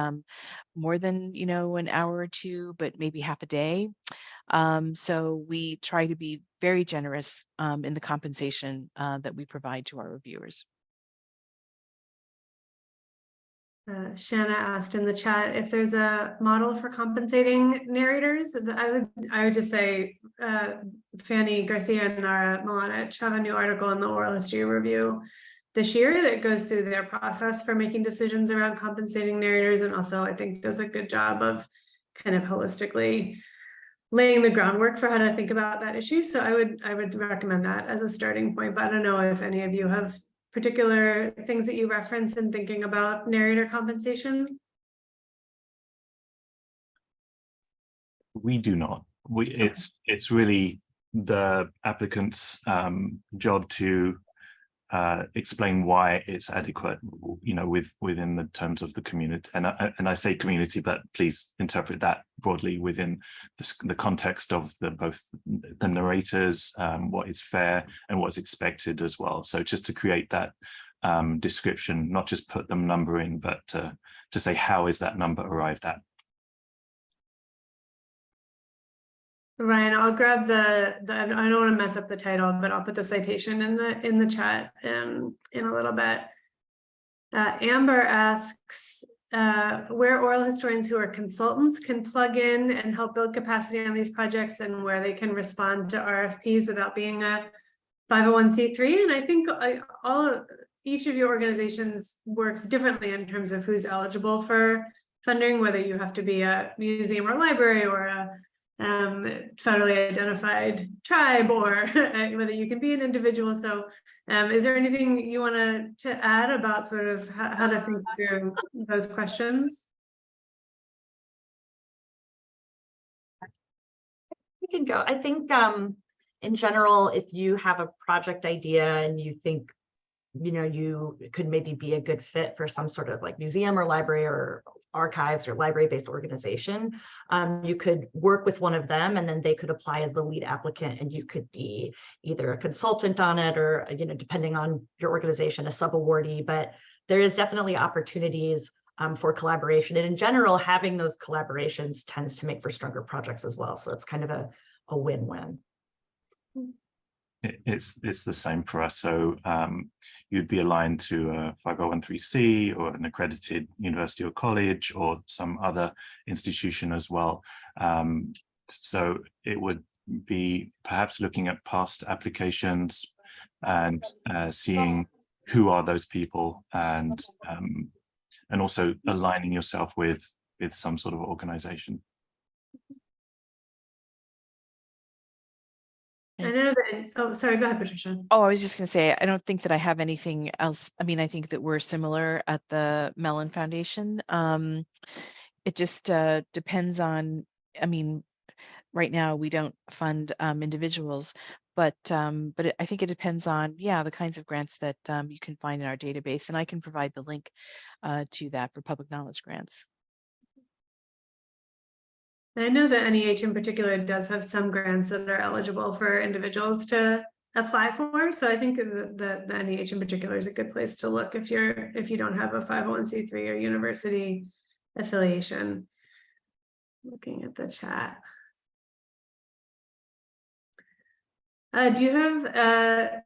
more than an hour or two, but maybe half a day. So we try to be very generous in the compensation that we provide to our reviewers. Shanna asked in the chat if there's a model for compensating narrators. I would just say Fanny Garcia and Nara Milanich have a new article in the Oral History Review this year that goes through their process for making decisions around compensating narrators, and also I think does a good job of kind of holistically laying the groundwork for how to think about that issue. So I would recommend that as a starting point, but I don't know if any of you have particular things that you reference in thinking about narrator compensation? We do not. It's really the applicant's job to explain why it's adequate, within the terms of the community. And I say community, but please interpret that broadly within the context of both the narrators, what is fair and what's expected as well. So just to create that description, not just put the number in, but to say how is that number arrived at. Ryan, I'll grab I don't want to mess up the title, but I'll put the citation in the chat in a little bit. Amber asks where oral historians who are consultants can plug in and help build capacity on these projects, and where they can respond to RFPs without being a 501c3. And I think each of your organizations works differently in terms of who's eligible for funding, whether you have to be a museum or library or a federally identified tribe, or whether you can be an individual. So is there anything you want to add about sort of how to think through those questions? You can go. I think in general, if you have a project idea and you think you could maybe be a good fit for some sort of like museum or library or archives or library-based organization, you could work with one of them, and then they could apply as the lead applicant, and you could be either a consultant on it or, depending on your organization, a sub-awardee. But there is definitely opportunities for collaboration, and in general, having those collaborations tends to make for stronger projects as well. So it's kind of a win-win. It's the same for us. So you'd be aligned to a 501(c)(3) or an accredited university or college or some other institution as well. So it would be perhaps looking at past applications and seeing who are those people, and also aligning yourself with some sort of organization. I know that, oh, sorry, go ahead, Patricia. Oh, I was just going to say, I don't think that I have anything else. I mean, I think that we're similar at the Mellon Foundation. It just depends on, I mean, right now we don't fund individuals, but I think it depends on, the kinds of grants that you can find in our database. And I can provide the link to that for public knowledge grants. I know that NEH in particular does have some grants that are eligible for individuals to apply for. So I think the NEH in particular is a good place to look if you don't have a 501c3 or university affiliation. Looking at the chat. Do you have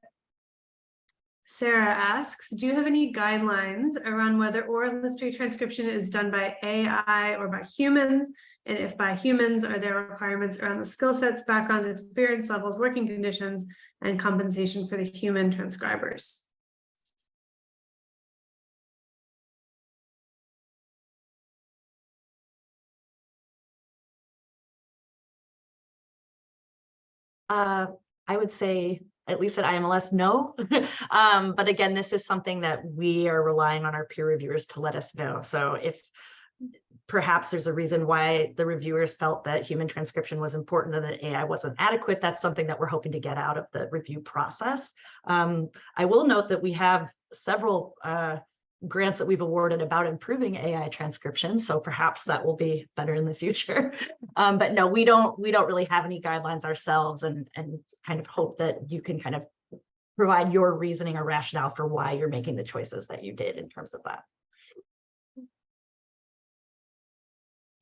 Sarah asks, do you have any guidelines around whether oral history transcription is done by AI or by humans? And if by humans, are there requirements around the skill sets, backgrounds, experience levels, working conditions, and compensation for the human transcribers? I would say, at least at IMLS, no. But again, this is something that we are relying on our peer reviewers to let us know. So if perhaps there's a reason why the reviewers felt that human transcription was important and that AI wasn't adequate, that's something that we're hoping to get out of the review process. I will note that we have several grants that we've awarded about improving AI transcription, so perhaps that will be better in the future. But no, we don't really have any guidelines ourselves, and kind of hope that you can kind of provide your reasoning or rationale for why you're making the choices that you did in terms of that.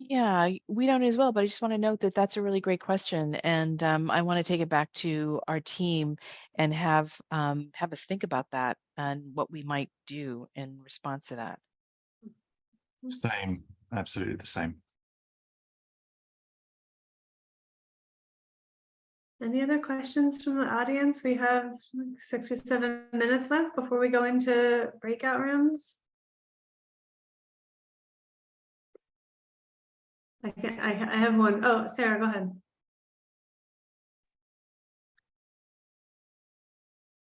Yeah, we don't as well, but I just want to note that that's a really great question, and I want to take it back to our team and have us think about that and what we might do in response to that. Same, absolutely the same. Any other questions from the audience? We have like 6 or 7 minutes left before we go into breakout rooms. I have one. Oh, Sarah, go ahead.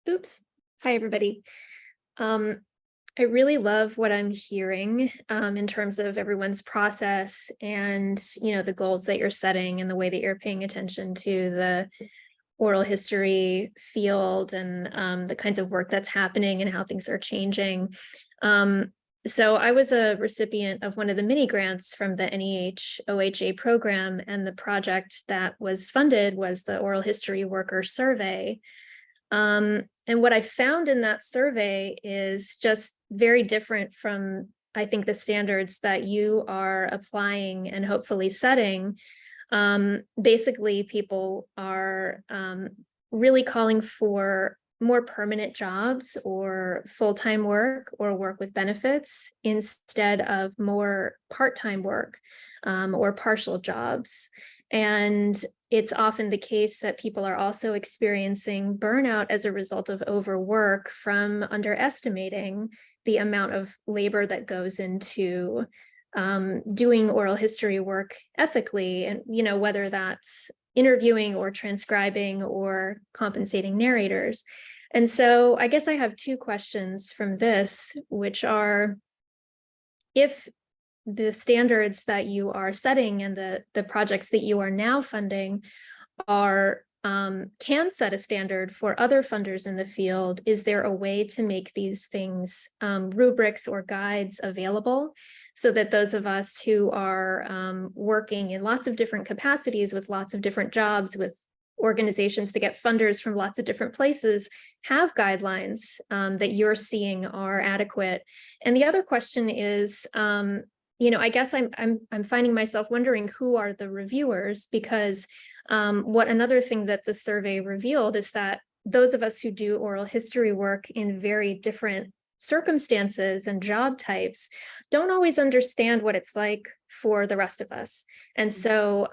Oops. Hi, everybody. I really love what I'm hearing in terms of everyone's process and, you know, the goals that you're setting and the way that you're paying attention to the oral history field and the kinds of work that's happening and how things are changing. So I was a recipient of one of the mini grants from the NEH OHA program, and the project that was funded was the Oral History Worker Survey. And what I found in that survey is just very different from, I think, the standards that you are applying and hopefully setting. Basically, people are really calling for more permanent jobs or full-time work or work with benefits instead of more part-time work or partial jobs. And it's often the case that people are also experiencing burnout as a result of overwork from underestimating the amount of labor that goes into doing oral history work ethically, and, you know, whether that's interviewing or transcribing or compensating narrators. And so I guess I have 2 questions from this, which are, if the standards that you are setting and the projects that you are now funding are can set a standard for other funders in the field, is there a way to make these things rubrics or guides available so that those of us who are working in lots of different capacities with lots of different jobs with organizations that get funders from lots of different places have guidelines that you're seeing are adequate? And the other question is, you know, I guess I'm finding myself wondering who are the reviewers, because what another thing that the survey revealed is that those of us who do oral history work in very different circumstances and job types don't always understand what it's like for the rest of us. And so,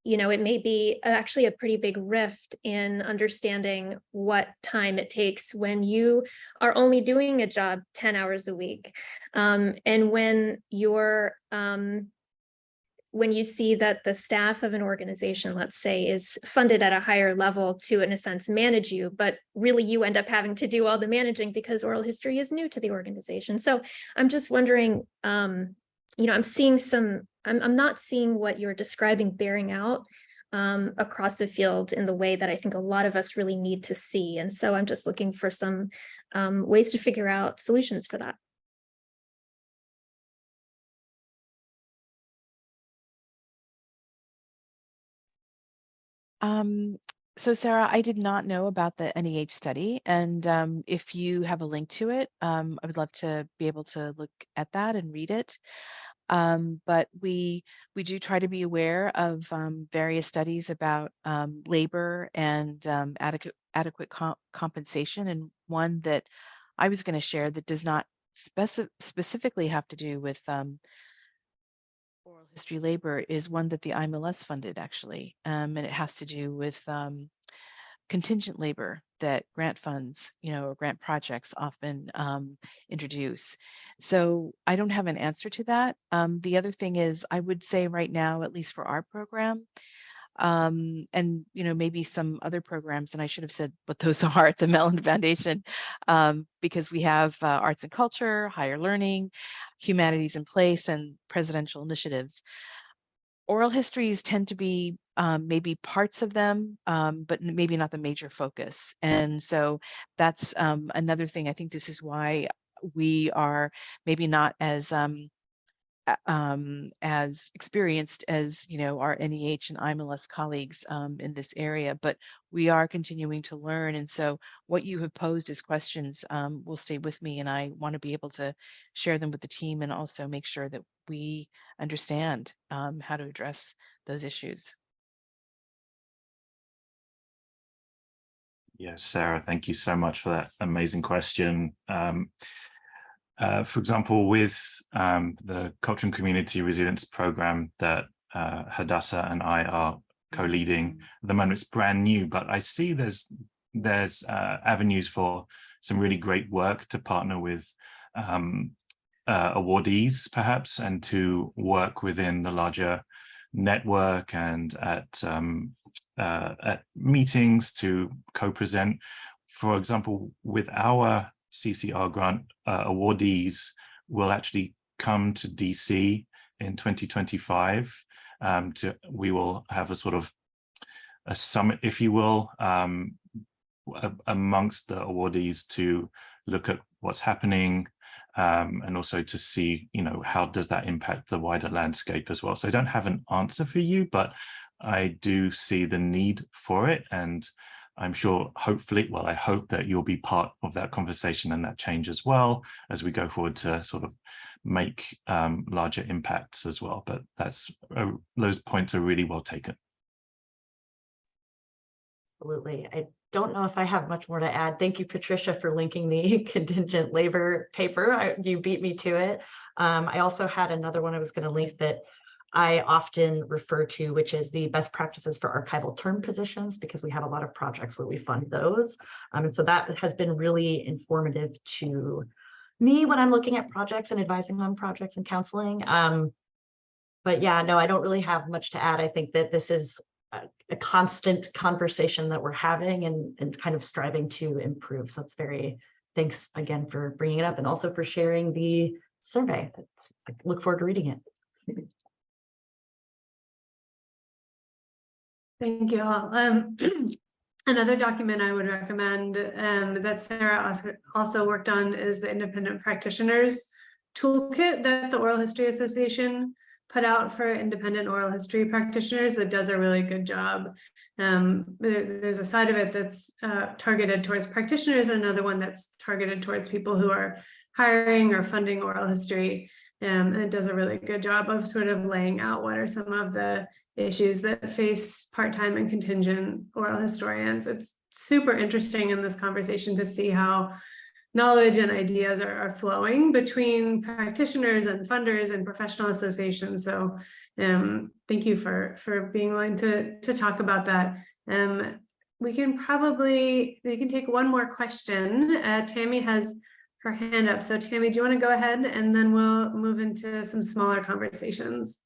you know, it may be actually a pretty big rift in understanding what time it takes when you are only doing a job 10 hours a week. And when you're, when you see that the staff of an organization, let's say, is funded at a higher level to, in a sense, manage you, but really you end up having to do all the managing because oral history is new to the organization. So I'm just wondering, you know, I'm seeing some, I'm not seeing what you're describing bearing out across the field in the way that I think a lot of us really need to see. And so I'm just looking for some ways to figure out solutions for that. So Sarah, I did not know about the NEH study, and if you have a link to it, I would love to be able to look at that and read it. But we do try to be aware of various studies about labor and adequate compensation, and one that I was going to share that does not specifically have to do with oral history labor is one that the IMLS funded, actually, and it has to do with contingent labor that grant funds, or grant projects often introduce. So I don't have an answer to that. The other thing is, I would say right now, at least for our program, and maybe some other programs, and I should have said what those are at the Mellon Foundation, because we have arts and culture, higher learning, humanities in place, and presidential initiatives. Oral histories tend to be maybe parts of them, but maybe not the major focus. And so that's another thing. I think this is why we are maybe not as experienced as our NEH and IMLS colleagues in this area, but we are continuing to learn. And so what you have posed as questions will stay with me, and I want to be able to share them with the team and also make sure that we understand how to address those issues. Yes, Sarah, thank you so much for that amazing question. For example, with the Culture and Community Resilience Program that Hadassah and I are co-leading, at the moment it's brand new, but I see there's avenues for some really great work to partner with awardees, perhaps, and to work within the larger network and at meetings to co-present. For example, with our CCR grant awardees will actually come to DC in 2025. We will have a sort of a summit, if you will, amongst the awardees to look at what's happening and also to see, how does that impact the wider landscape as well. So I don't have an answer for you, but I do see the need for it, and I'm sure, hopefully, well, I hope that you'll be part of that conversation and that change as well as we go forward to sort of make larger impacts as well. But those points are really well taken. Absolutely. I don't know if I have much more to add. Thank you, Patricia, for linking the contingent labor paper. You beat me to it. I also had another one I was going to link that I often refer to, which is the best practices for archival term positions, because we have a lot of projects where we fund those. And so that has been really informative to me when I'm looking at projects and advising on projects and counseling. But yeah, no, I don't really have much to add. I think that this is a constant conversation that we're having and kind of striving to improve. So it's thanks again for bringing it up and also for sharing the survey. I look forward to reading it. Thank you all. Another document I would recommend that Sarah also worked on is the Independent Practitioners Toolkit that the Oral History Association put out for independent oral history practitioners that does a really good job. There's a side of it that's targeted towards practitioners, and another one that's targeted towards people who are hiring or funding oral history. And it does a really good job of sort of laying out what are some of the issues that face part-time and contingent oral historians. It's super interesting in this conversation to see how knowledge and ideas are flowing between practitioners and funders and professional associations. So thank you for being willing to talk about that. We can take one more question. Tammy has her hand up. So Tammy, do you want to go ahead and then we'll move into some smaller conversations?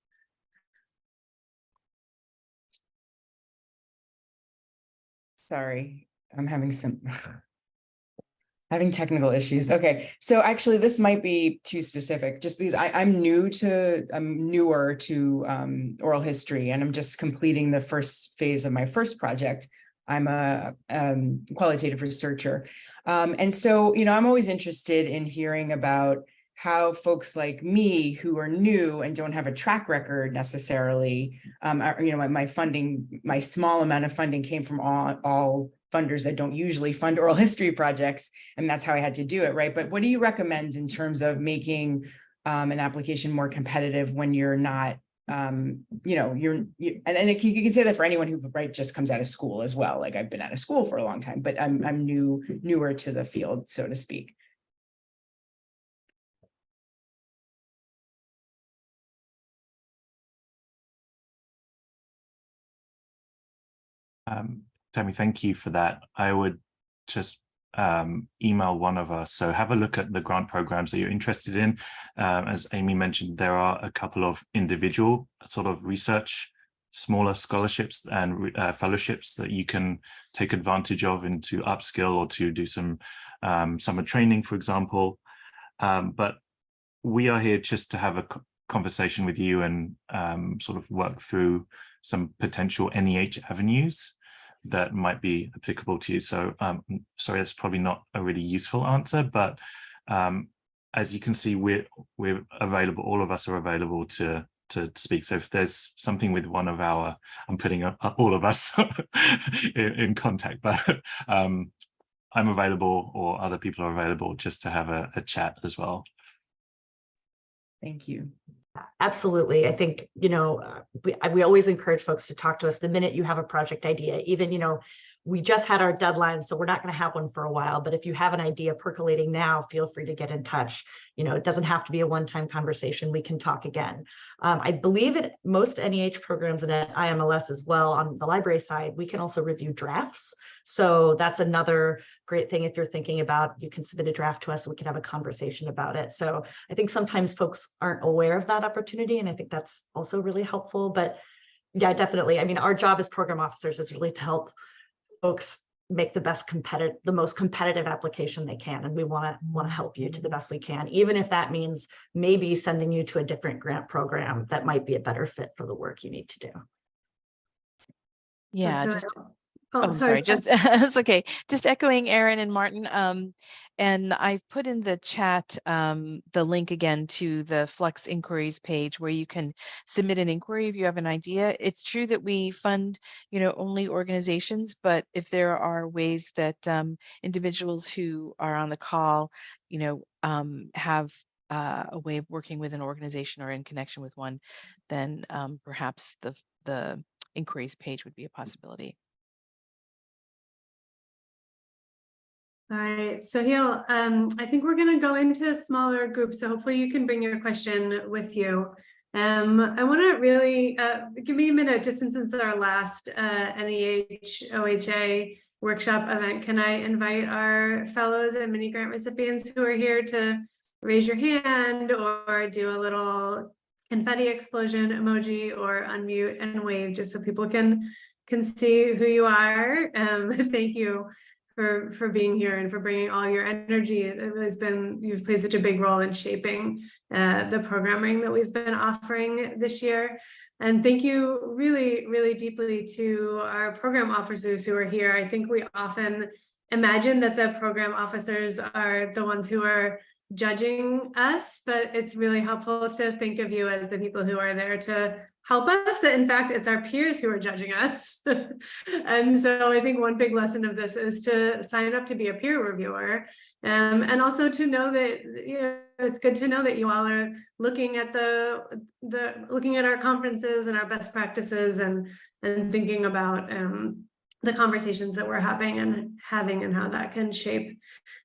Sorry, I'm having technical issues. Okay, so actually this might be too specific just because I'm newer to oral history, and I'm just completing the first phase of my first project. I'm a qualitative researcher. And so, I'm always interested in hearing about how folks like me who are new and don't have a track record necessarily, my funding, my small amount of funding came from all funders that don't usually fund oral history projects, and that's how I had to do it, right? But what do you recommend in terms of making an application more competitive when you're not, and you can say that for anyone who just comes out of school as well. Like I've been out of school for a long time, but I'm newer to the field, so to speak. Tammy, thank you for that. I would just email one of us. So have a look at the grant programs that you're interested in. As Amy mentioned, there are a couple of individual sort of research, smaller scholarships and fellowships that you can take advantage of into upskill or to do some summer training, for example. But we are here just to have a conversation with you and sort of work through some potential NEH avenues that might be applicable to you. So sorry, that's probably not a really useful answer, but as you can see, we're available, all of us are available to speak. So if there's something with one of our, I'm putting all of us in contact, but I'm available or other people are available just to have a chat as well. Thank you. Absolutely. I think, we always encourage folks to talk to us the minute you have a project idea. Even, we just had our deadline, so we're not going to have one for a while. But if you have an idea percolating now, feel free to get in touch. It doesn't have to be a one-time conversation. We can talk again. I believe at most NEH programs and at IMLS as well, on the library side, we can also review drafts. So that's another great thing. If you're thinking about, you can submit a draft to us, we can have a conversation about it. So I think sometimes folks aren't aware of that opportunity, and I think that's also really helpful. But yeah, definitely. I mean, our job as program officers is really to help folks make the most competitive application they can, and we want to help you to the best we can, even if that means maybe sending you to a different grant program that might be a better fit for the work you need to do. Yeah, Really just cool. Oh, sorry, just it's okay. Just echoing Erin and Martin. And I've put in the chat the link again to the Flux Inquiries page where you can submit an inquiry if you have an idea. It's true that we fund, only organizations, but if there are ways that individuals who are on the call, have a way of working with an organization or in connection with one, then perhaps the inquiries page would be a possibility. All right, so Sohail, I think we're going to go into smaller groups, so hopefully you can bring your question with you. I want to really give me a minute, just since it's our last NEH OHA workshop event. Can I invite our fellows and mini grant recipients who are here to raise your hand or do a little confetti explosion emoji or unmute and wave, just so people can see who you are. Thank you for being here and for bringing all your energy. You've played such a big role in shaping the programming that we've been offering this year. And thank you really, really deeply to our program officers who are here. I think we often imagine that the program officers are the ones who are judging us, but it's really helpful to think of you as the people who are there to help us, that in fact it's our peers who are judging us. And so I think one big lesson of this is to sign up to be a peer reviewer, and also to know that it's good to know that you all are looking at looking at our conferences and our best practices and thinking about the conversations that we're having and how that can shape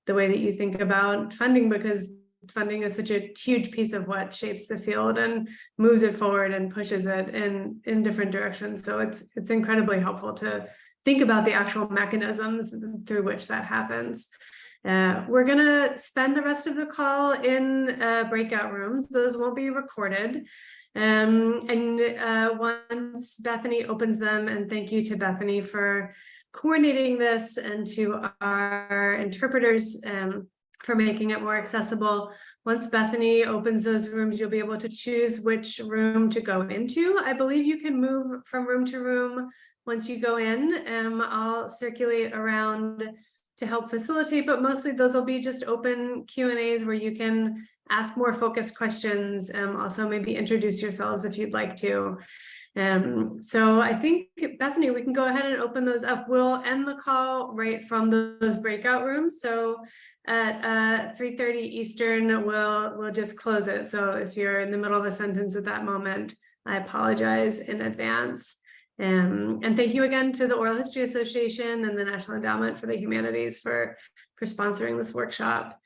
the way that you think about funding, because funding is such a huge piece of what shapes the field and moves it forward and pushes it in different directions. So it's incredibly helpful to think about the actual mechanisms through which that happens. We're gonna spend the rest of the call in breakout rooms. Those won't be recorded. Once Bethany opens them, and thank you to Bethany for coordinating this, and to our interpreters for making it more accessible. Once Bethany opens those rooms, you'll be able to choose which room to go into. I believe you can move from room to room once you go in. I'll circulate around to help facilitate, but mostly those will be just open Q&As where you can ask more focused questions. Also maybe introduce yourselves if you'd like to. So I think, Bethany, we can go ahead and open those up. We'll end the call right from those breakout rooms. So at 3:30 Eastern, we'll just close it. So if you're in the middle of a sentence at that moment, I apologize in advance. And thank you again to the Oral History Association and the National Endowment for the Humanities for sponsoring this workshop.